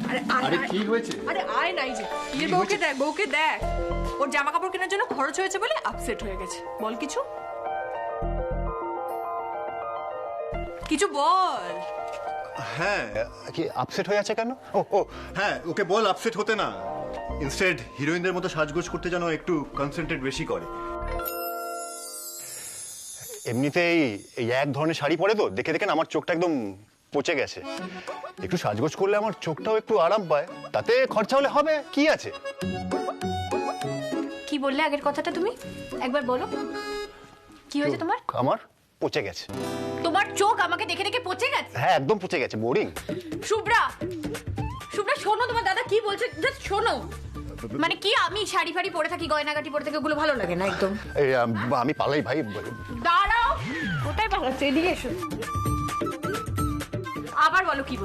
আরে কি হয়েছে? আরে আয় নাই যে এর বউকে দেখ ওর জামা কাপড় কেনার জন্য খরচ হয়েছে বলে আপসেট হয়ে গেছে। বল কিছু বল। হ্যাঁ, কি আপসেট হয়ে আছে কেন? ও হ্যাঁ, ওকে বল আপসেট হতে না। ইনস্টেড হিরোইনদের মতো সাজগোজ করতে যেন একটু কনসেন্ট্রেট বেশি করে। এমনিতেই এই এক ধরনের শাড়ি পরে তো দেখে দেখে আমার চোখটা একদম পচে গেছে। একটু সাজগোজ করলে আমার চোখটাও একটু আরাম পায়, তাতে খরচা হলে হবে, কি আছে? কি বললে আগের কথাটা তুমি একবার বলো, কি হয়েছে তোমার? আমার পচে গেছে। তোমার চোখ আমাকে দেখে দেখে পচে গেছে? হ্যাঁ, একদম পচে গেছে, বোরিং। শুভ্রা শোনো, তোমার দাদা কি বলছে, জাস্ট শোনো। মানে কি আমি শাড়ি ফাড়ি পরে থাকি, গয়নাগাটি পরে থাকি, ওগুলো ভালো লাগে না একদম। আমি পালাই ভাই। দাঁড়াও, কোথায় পালাচ্ছ? এদিকে এসো। আবার বলো, কি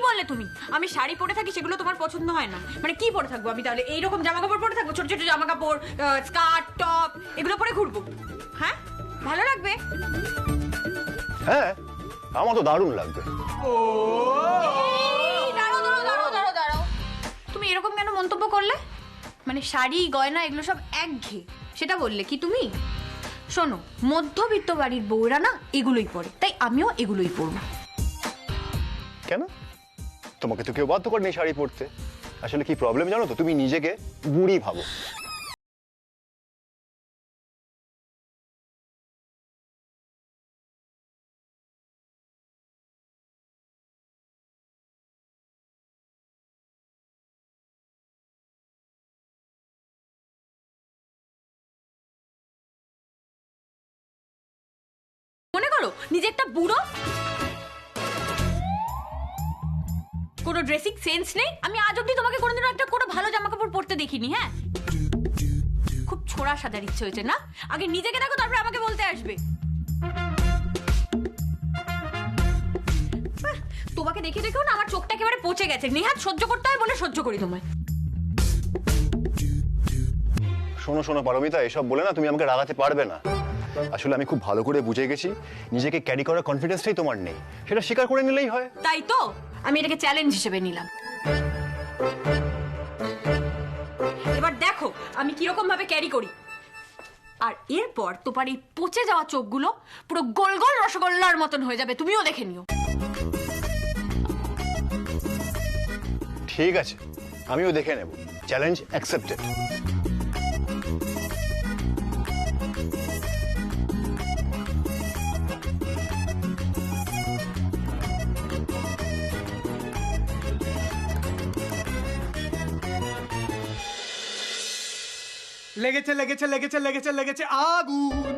বললে তুমি? আমি শাড়ি পরে থাকি, সেগুলো তোমার পছন্দ হয় না? মানে কি পরে থাকবো আমি তাহলে? এইরকম জামা কাপড় পরে থাকবো, ছোট ছোট জামা কাপড়, স্কার্ট, টপ, এগুলো পরে ঘুরবো? হ্যাঁ, ভালো লাগবে? হ্যাঁ, আমার তো দারুণ লাগবে। দাঁড়াও, তুমি এরকম কেন মন্তব্য করলে? মানে শাড়ি গয়না এগুলো সব একঘেয়ে, সেটা বললে কি তুমি? শোনো, মধ্যবিত্ত বাড়ির বউরা না এগুলোই পরে, তাই আমিও এগুলোই পরবো। কেন? তোমাকে তো কেউ বাধ্য করেনি শাড়ি পরতে। আসলে কি প্রবলেম জানো তো, তুমি নিজেকে বুড়ি ভাবো। মনে করো নিজে একটা বুড়ো, কোনো ড্রেসিং সেন্স নেই। আমি আজ অব্দি তোমাকে কোনোদিনও একটা কোনো ভালো জামা কাপড় পরতে দেখিনি। হ্যাঁ, খুব ছোড়া সাজার ইচ্ছে হয়েছে না? আগে নিজেকে দেখো, তারপরে আমাকে বলতে আসবে। তোমাকে দেখে দেখেও না আমার চোখটা একেবারে পচে গেছে। নেহাত সহ্য করতে হয় বলে সহ্য করি তোমায়। শোনো পারমিতা, এসব বলে না তুমি আমাকে রাগাতে পারবে না। আসলে আমি খুব ভালো করে বুঝে গেছি নিজেকে ক্যারি করার কনফিডেন্সটাই তোমার নেই, সেটা স্বীকার করে নিলেই হয়। তাই তো আমি এটাকে চ্যালেঞ্জ হিসেবে নিলাম। এবার দেখো আমি কিরকম ভাবে ক্যারি করি, আর এরপর তোমার এই পচে যাওয়া চোখগুলো পুরো গোল গোল রসগোল্লার মতন হয়ে যাবে, তুমিও দেখে নিও। ঠিক আছে, আমিও দেখে নেব। Challenge accepted. লেগেছে লেগেছে লেগেছে লেগেছে লেগেছে আগুন।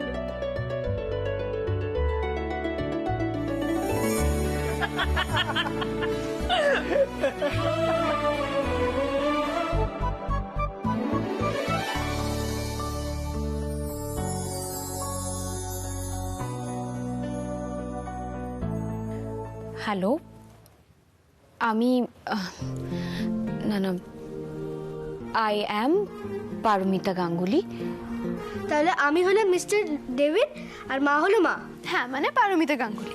হ্যালো, আমি না আই অ্যাম পারমিতা গাঙ্গুলি। তাহলে আমি হলাম মিস্টার ডেভিড আর মা হলো মা। হ্যাঁ, মানে পারমিতা গাঙ্গুলি।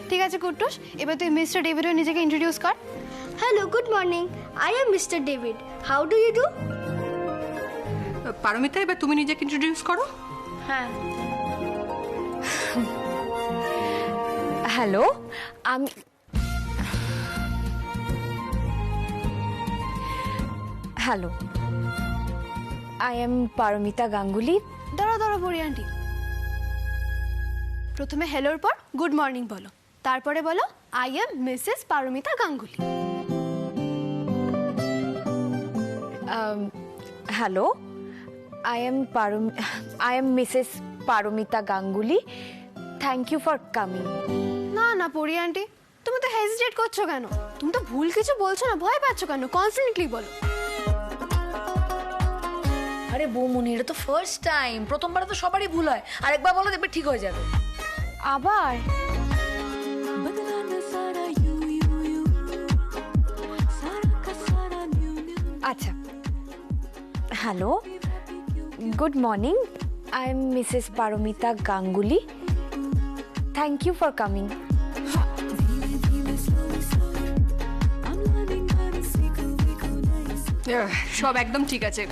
ঠিক আছে কুট্টুস, এবার তুই মিস্টার ডেভিড হয়ে নিজেকে ইন্ট্রোডিউস কর। Hello, good morning, I am Mr David, how do you do? Paramita, এবার তুমি নিজেকে ইন্ট্রোডিউস করো। হ্যাঁ, হ্যালো, আমি hello I am Paramita Ganguly. দাঁড়া পড়ি আন্টি, প্রথমে হেলোর পর গুড মর্নিং বলো, তারপরে বলো I am Mrs Paramita Ganguly. Hello, I am Mrs Paramita Ganguly. Thank you for coming. না পড়ি আন্টি, তুমি তো হেজিটেট করছো কেন? তুমি তো ভুল কিছু বলছো না, ভয় পাচ্ছ কেন? কনফিডেন্টলি বলো। আরে বৌমনি, এটা তো ফার্স্ট টাইম, প্রথমবারে তো সবারই ভুল হয়, আরেকবার বলো দেখবে ঠিক হয়ে যাবে। আবার আচ্ছা, hello, good morning, I am Mrs Paramita Ganguly. Thank you for coming. সব একদম ঠিক আছে,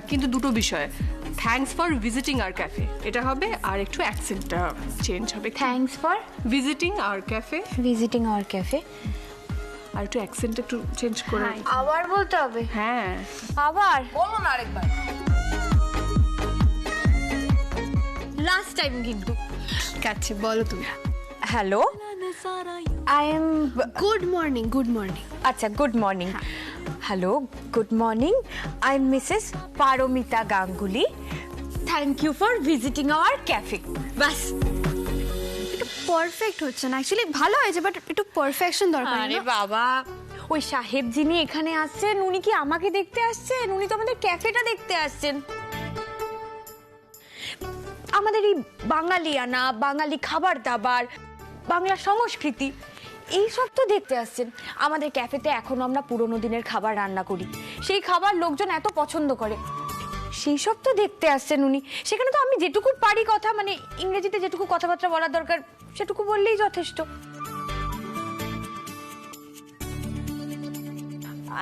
কিন্তু দুটো বিষয়। Thanks for visiting our cafe এটা হবে, আর একটু অ্যাকসেন্টটা চেঞ্জ হবে। Thanks for visiting our cafe, visiting our cafe. আর একটু অ্যাকসেন্ট একটু চেঞ্জ করে। আবার বলতে হবে? হ্যাঁ আবার বলো না আরেকবার। লাস্ট টাইম কিন্তু। ঠিক আছে, বলো তুমি। Hello, I am good morning, good morning. আচ্ছা, good morning. Hello, good morning, I am Mrs Paramita Ganguly. Thank you for visiting our cafe. বাস। একটু পারফেক্ট হচ্ছে না, অ্যাকচুয়ালি ভালো হয়েছে বাট একটু পারফেকশন দরকার। আরে বাবা, ওই সাহেব যিনি এখানে আসছেন উনি কি আমাকে দেখতে আসছেন? উনি তো আমাদের ক্যাফেটা দেখতে আসছেন। আমাদের এই বাঙালিয়ানা, বাঙালি খাবার দাবার, বাংলা সংস্কৃতি এইসব তো দেখতে আসছেন। আমাদের ক্যাফেতে এখনো আমরা পুরোনো দিনের খাবার রান্না করি, সেই খাবার লোকজন এত পছন্দ করে, সেই সব তো দেখতে আসছেন উনি। সেখানে তো আমি যেটুকু পারি কথা, মানে ইংরেজিতে যেটুকু কথাবার্তা বলা দরকার সেটুকু বললেই যথেষ্ট।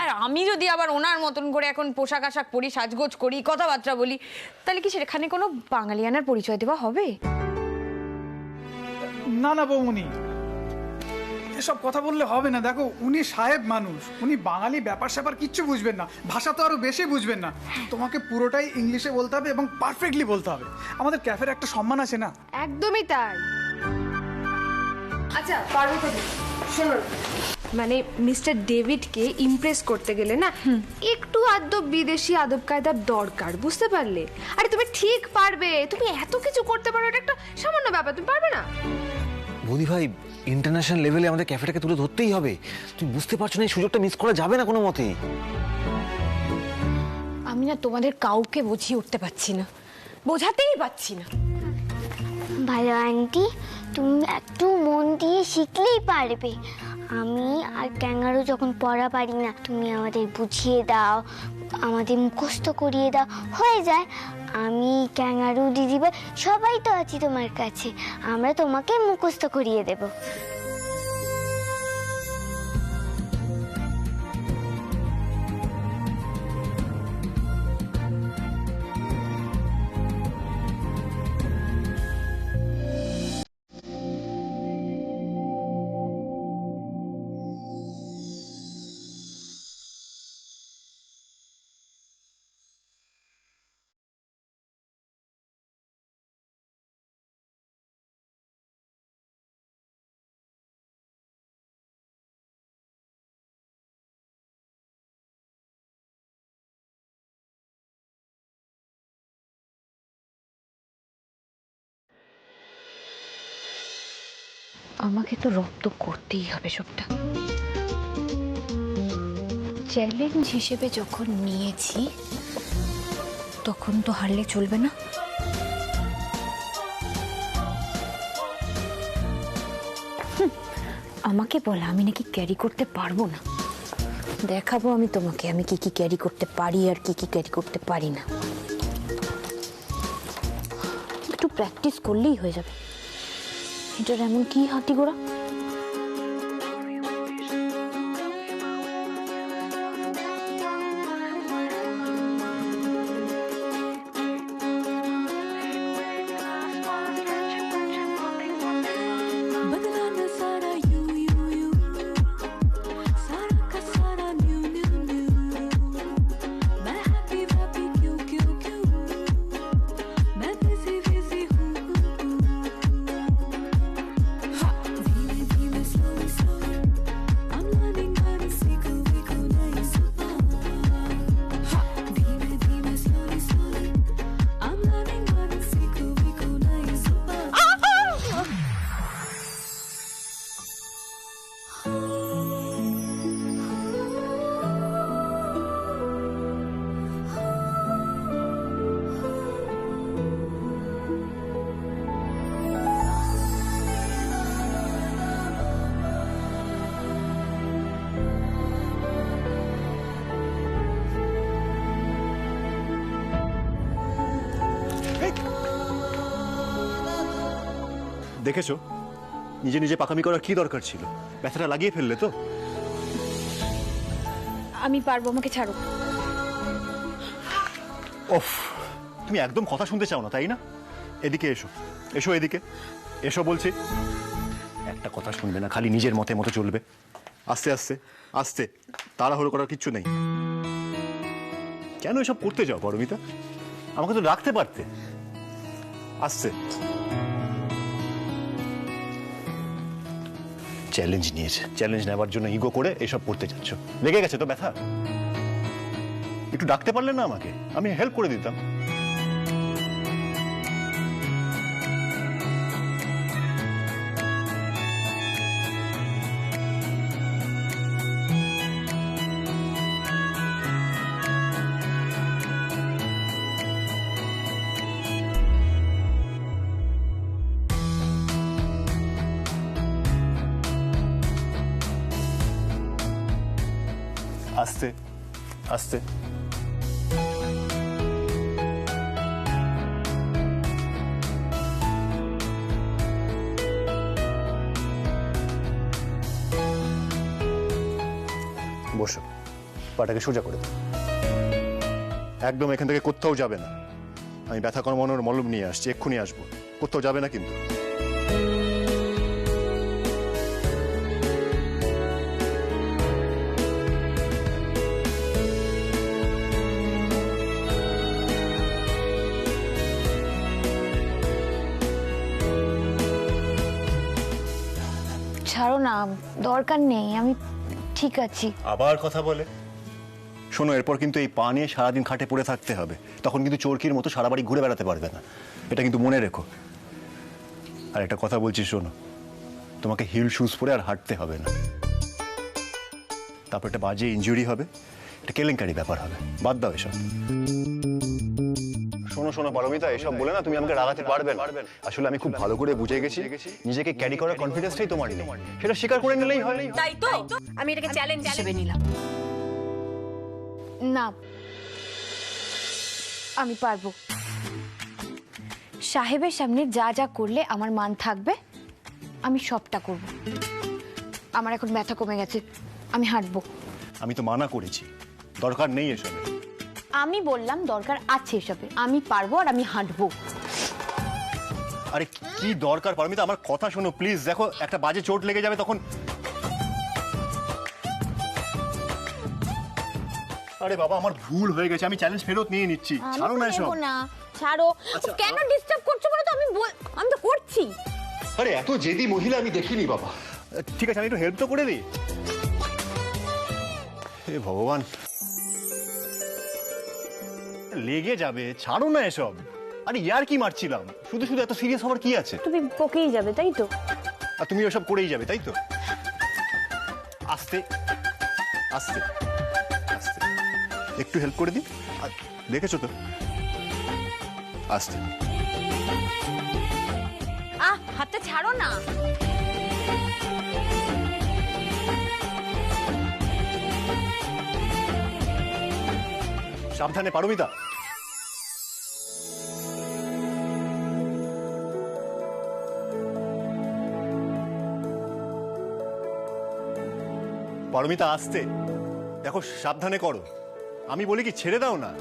আর আমি যদি আবার ওনার মতন করে এখন পোশাক আশাক পরি, সাজগোজ করি, কথাবার্তা বলি, তাহলে কি সেখানে কোনো বাঙালিয়ানার পরিচয় দেওয়া হবে? না না বৌমনি, এসব কথা বললে হবে না। দেখো, উনি সাহেব মানুষ, উনি বাঙালি ব্যাপার স্যাপার কিচ্ছু বুঝবেন না, ভাষা তো আরো বেশি বুঝবেন না। তোমাকে পুরোটাই ইংলিশে বলতে হবে এবং পারফেক্টলি বলতে হবে। আমাদের ক্যাফের একটা সম্মান আছে না। একদমই তাই। আচ্ছা পার্বতী, শোনো, মানে মিস্টার ডেভিডকে ইমপ্রেস করতে গেলে না একটু আদব বিদেশি আদব কায়দার দরকার, বুঝতে পারলে? আরে তুমি ঠিক পারবে, তুমি এত কিছু করতে পারো, এটা একটা সামান্য ব্যাপার, তুমি পারবে না? বৌদি ভাই, ইন্টারন্যাশনাল লেভেলে আমাদের ক্যাফেটাকে তুলে ধরতেই হবে। তুমি বুঝতে পারছো না, এই সুযোগটা মিস করা যাবে না কোনো মতেই। আমি না তোমাদের কাউকে বুঝিয়ে উঠতে পারছি না, বোঝাতেই পারছি না। ভালো আন্টি, তুমি একটু মন দিয়ে শিখলেই পারবে। আমি আর ক্যাঙ্গারু যখন পড়া পারি না, তুমি আমাদের বুঝিয়ে দাও, আমাদের মুখস্থ করিয়ে দাও, হয়ে যায়। আমি ক্যাঙ্গারু দিদিভাই সবাই তো আছি তোমার কাছে, আমরা তোমাকে মুখস্থ করিয়ে দেব। আমাকে তো রপ্ত করতেই হবে সবটা। চ্যালেঞ্জ হিসেবে যখন নিয়েছি তখন তো হারলে চলবে না। আমাকে বলা আমি নাকি ক্যারি করতে পারবো না, দেখাবো আমি তোমাকে আমি কি কি ক্যারি করতে পারি আর কি কি ক্যারি করতে পারি না। একটু প্র্যাকটিস করলেই হয়ে যাবে। এটার এমন কি হাতি গোড়া? দেখেছো, নিজে নিজে পাকামি করার কি দরকার ছিল? ব্যথাটা লাগিয়ে ফেললে তো। আমি পারবো, আমাকে ছাড়ো। ওফ, তুমি একদম কথা শুনতে চাও না তাই না? এদিকে এসো, এসো এদিকে এসো বলছি। একটা কথা শুনবে না, খালি নিজের মতে মতো চলবে। আস্তে আস্তে আস্তে, তাড়াহুড়ো করার কিচ্ছু নেই। কেন এসব করতে যাও পারমিতা? আমাকে তো রাখতে পারতে। আস্তে। চ্যালেঞ্জ নিয়েছে, চ্যালেঞ্জ নেওয়ার জন্য ইগো করে এসব করতে যাচ্ছ। লেগে গেছে তো ব্যথা? একটু ডাকতে পারলে না আমাকে, আমি হেল্প করে দিতাম। আস্তে আস্তে। বসো, পাটাকে সোজা করে দাও। একদম এখান থেকে কোথাও যাবে না। আমি ব্যথা কমানোর মলম নিয়ে আসছি, এক্ষুনি আসবো। কোথাও যাবে না কিন্তু। ছাড়ো না, দরকার নেই, আমি ঠিক আছি। আবার কথা বলে? শোনো, এরপর কিন্তু এই পা নিয়ে সারাদিন খাটে পড়ে থাকতে হবে। তখন কিন্তু চোরকির মতো সারা বাড়ি ঘুরে বেড়াতে পারবে না, এটা কিন্তু মনে রেখো। আর একটা কথা বলছি শোনো, তোমাকে হিল শুজ পরে আর হাঁটতে হবে না। তারপর একটা বাজে ইনজুরি হবে, এটা কেলেঙ্কারি ব্যাপার হবে। বাদ দাও এসব। শোনো শোনো পারমিতা, এসব বলে না তুমি আমাকে রাগাতে পারবে না। আসলে আমি খুব ভালো করে বুঝে গেছি নিজেকে ক্যারি করার কনফিডেন্সটাই তোমার নেই। সেটা স্বীকার করে নিলেই হয়। তাই তো আমি এটাকে চ্যালেঞ্জ হিসেবে নিলাম। না, আমি পারবো। সাহেবের সামনে যা যা করলে আমার মান থাকবে আমি সবটা করব। আমার এখন ব্যথা কমে গেছে, আমি হাঁটবো। আমি তো মানা করেছি, দরকার নেই এসবে। আমি বললাম দরকার আছে এসবে, আমি পারবো আর আমি হাঁটবো। আরে কি দরকার পারমিতা, আমার কথা শোনো প্লিজ। দেখো, একটা বাজে চোট লেগে যাবে তখন। আরে বাবা, আমার ভুল হয়ে গেছে, আমি চ্যালেঞ্জ ফেরত নিয়ে নিচ্ছি। ছাড়ো না এসব। না ছাড়ো। কেন ডিস্টার্ব করছো বলো তো? আমি তো করছি। আরে এত জেদি মহিলা আমি দেখিনি বাবা। ঠিক আছে, আমি একটু হেল্প তো করে দিই। হে ভগবান, লেগে যাবে, ছাড়ো না এসব। আরে ইয়ার কি মারছিলাম, শুধু শুধু এত সিরিয়াস হওয়ার কি আছে? তুমি বকেই যাবে তাই তো? আর তুমি ওসব করেই যাবে তাই তো? আস্তে আস্তে আস্তে, একটু হেল্প করে দিই। দেখেছো তো? আস্তে। হাতটা ছাড়ো না। সাবধানে পারমিতা। পারমিতা আস্তে, দেখো সাবধানে করো। আমি বলি কি, ছেড়ে দাও না।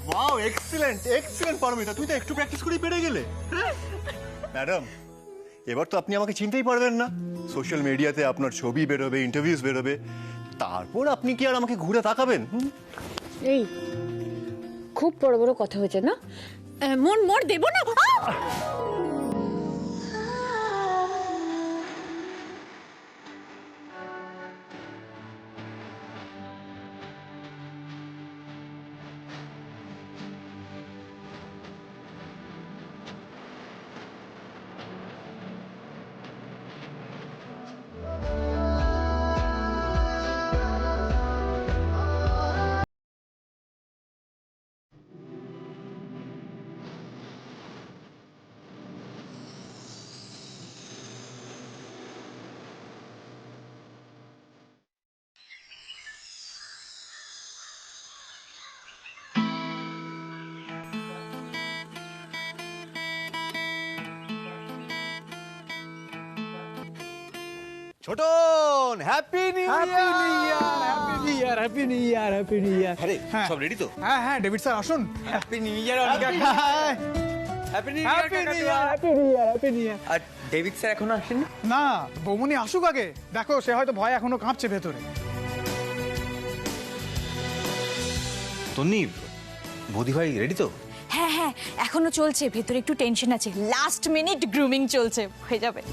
ওয়াও, এক্সিলেন্ট এক্সিলেন্ট পারমিতা, তুই তো একটু প্র্যাকটিস করেই পেরে গেলে। ম্যাডাম, এবার তো আপনি আমাকে চিনতেই পারবেন না। সোশ্যাল মিডিয়াতে আপনার ছবি বেরোবে, ইন্টারভিউজ বেরোবে, তারপর আপনি কি আর আমাকে ঘুরে তাকাবেন? এই খুব বড় বড় কথা হয়েছে না? মন দেবো না। ছোটন হ্যাপি নিউ ইয়ার আরে হ্যাঁ। সব রেডি তো? হ্যাঁ হ্যাঁ ডেভিড স্যার আসুন। Happy new year Anika. Happy new happy new year. আর ডেভিড স্যার এখনো আসেনি? না বৌমনি আসুক আগে, দেখো সে হয়তো ভয় এখনো কাঁপছে ভেতরে। তন্নি বৌদি ভাই রেডি তো? হ্যাঁ হ্যাঁ এখনো চলছে, ভেতরে একটু টেনশন আছে, লাস্ট মিনিট গ্রুমিং চলছে, হয়ে যাবে।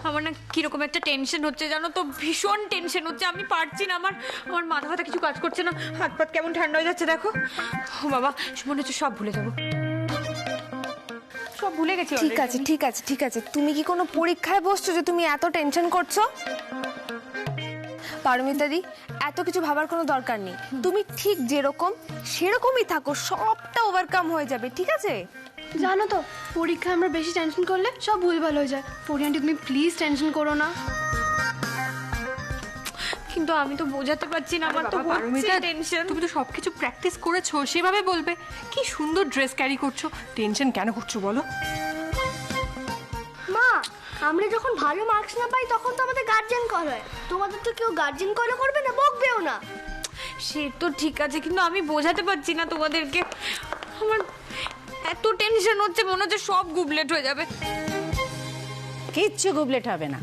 আমার না কিরকম একটা টেনশন হচ্ছে জানো তো, ভীষণ টেনশন হচ্ছে, আমি পারছি না, আমার মাথা ব্যথা কিছু কাজ করছে না, হাত পাত কেমন ঠান্ডা হয়ে যাচ্ছে দেখো। ও বাবা, মনে হচ্ছে সব ভুলে যাবো, সব ভুলে গেছি। ঠিক আছে ঠিক আছে ঠিক আছে, তুমি কি কোনো পরীক্ষায় বসছো যে তুমি এত টেনশন করছো? পারমিতাদি, এত কিছু ভাবার কোনো দরকার নেই, তুমি ঠিক যেরকম সেরকমই থাকো, সবটা ওভারকাম হয়ে যাবে, ঠিক আছে? জানো তো পরীক্ষায় আমরা বেশি টেনশন করলে সব ভুলভাল হয়ে যায়। পরি আন্টি তুমি প্লিজ টেনশন করো না। কিন্তু আমি তো বোঝাতে পারছি না, আমার তো হচ্ছে টেনশন। তুমি তো সবকিছু প্র্যাকটিস করেছো, সেভাবে বলবে। কি সুন্দর ড্রেস ক্যারি করছো, টেনশন কেন করছো বলো? মা, আমরা যখন ভালো মার্কস না পাই তখন তো আমাদের গার্জেন কল হয়, তোমাদের তো কেউ গার্জেন কল করবে না, বকবেও না। সে তো ঠিক আছে, কিন্তু আমি বোঝাতে পারছি না তোমাদেরকে, আমার এত টেনশন হচ্ছে, মনে হচ্ছে সব গুবলেট হয়ে যাবে। কিচ্ছু গুবলেট হবে না।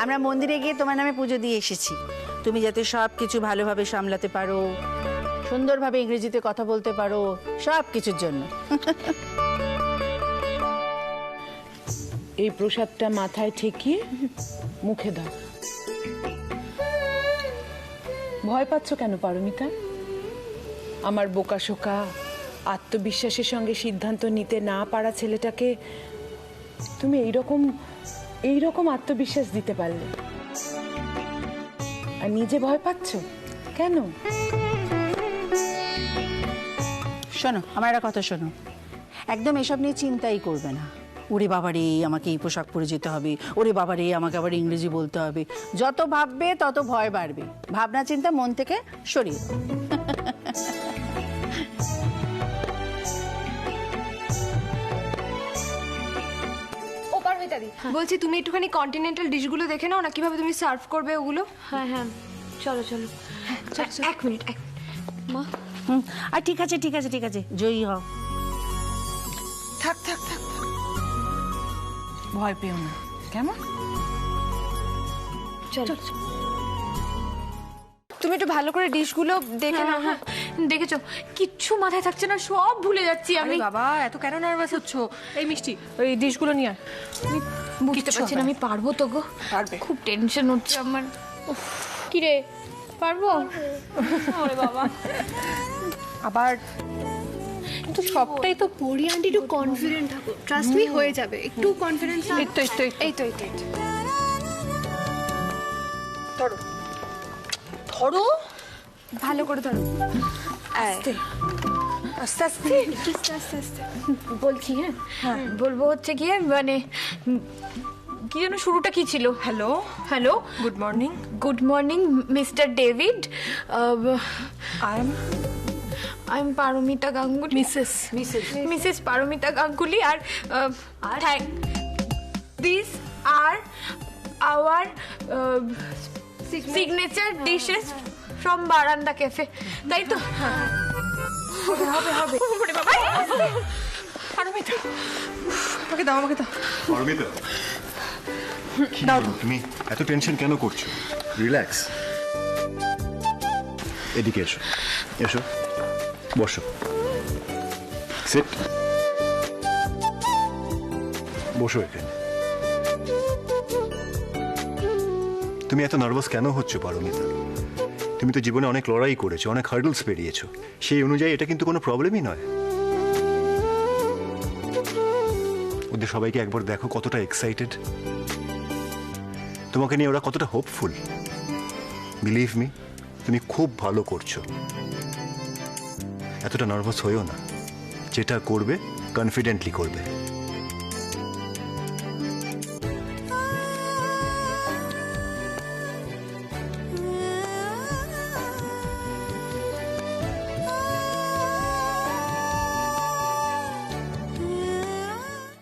আমরা মন্দিরে গিয়ে তোমার নামে পুজো দিয়ে এসেছি, তুমি যাতে সব কিছু ভালোভাবে সামলাতে পারো, সুন্দরভাবে ইংরেজিতে কথা বলতে পারো, সব কিছুর জন্য। এই প্রসাদটা মাথায় ঠেকিয়ে মুখে দাও। ভয় পাচ্ছ কেন পারমিতা? আমার বোকাশোকা আত্মবিশ্বাসের সঙ্গে সিদ্ধান্ত নিতে না পারা ছেলেটাকে তুমি এইরকম আত্মবিশ্বাস দিতে পারলে, আর নিজে ভয় পাচ্ছ কেন? শোনো, আমার একটা কথা শোনো, একদম এসব নিয়ে চিন্তাই করবে না। ওরে বাবারে আমাকে এই পোশাক পরে যেতে হবে, ওরে বাবারে আমাকে আবার ইংরেজি বলতে হবে, যত ভাববে তত ভয় বাড়বে। ভাবনা চিন্তা মন থেকে সরিয়ে দাও। ও পারমিতাদি, বলছি তুমি একটুখানি কন্টিনেন্টাল ডিশগুলো দেখে নাও না, কিভাবে তুমি সার্ভ করবে ওগুলো। হ্যাঁ হ্যাঁ, চলো চলো, এক মিনিট মা। আর ঠিক আছে ঠিক আছে ঠিক আছে, জয়ী হও। থাক থাক থাক, ভয় পেও না, কেমন? চলো তুমি একটু ভালো করে ডিশগুলো দেখে নাও। হ্যাঁ দেখেছো, কিচ্ছু মাথায় থাকছে না, সব ভুলে যাচ্ছি আমি। বাবা এত কেন নার্ভাস হচ্ছ? এই মিষ্টি, ওই ডিশগুলো নিয়ে আয়। বুঝতে পারছি না আমি পারবো তো গো, পারবে। খুব টেনশন হচ্ছে আমার। কি রে, পারবো? ওরে বাবা, আবার কিন্তু সবটাই তো পরি আন্টি, একটু কনফিডেন্ট থাকো, ট্রাস্ট মি হয়ে যাবে, একটু কনফিডেন্স। এই তো এই তো এই তো এই তো ধরো ধরো, ভালো করে ধরো। আস্তে আস্তে আস্তে আস্তে আস্তে আস্তে বলছি। হ্যাঁ বলবো হচ্ছে গিয়ে মানে কি যেন শুরুটা কি ছিল? Hello hello, good morning. Good morning Mr David, I am Paramita Ganguly, Mrs Paramita Ganguly, আর this are our signature dishes from Baranda cafe, তাই তো? হবে হবে। ওরে বাবা, পারমিতা, আমাকে দাও আমাকে দাও। পারমিতা, তুমি এত টেনশন কেন করছো? রিল্যাক্স। এদিকে এসো, এসো বসো, সিট, বসো এখানে। তুমি এত নার্ভাস কেন হচ্ছ পারমিতা? তুমি তো জীবনে অনেক লড়াই করেছো, অনেক হার্ডলস পেরিয়েছো, সেই অনুযায়ী এটা কিন্তু কোনো প্রবলেমই নয়। ওদের সবাইকে একবার দেখো কতটা এক্সাইটেড, তোমাকে নিয়ে ওরা কতটা হোপফুল। বিলিভ মি, তুমি খুব ভালো করছো, এতটা নার্ভাস হয়েও না, যেটা করবে কনফিডেন্টলি করবে।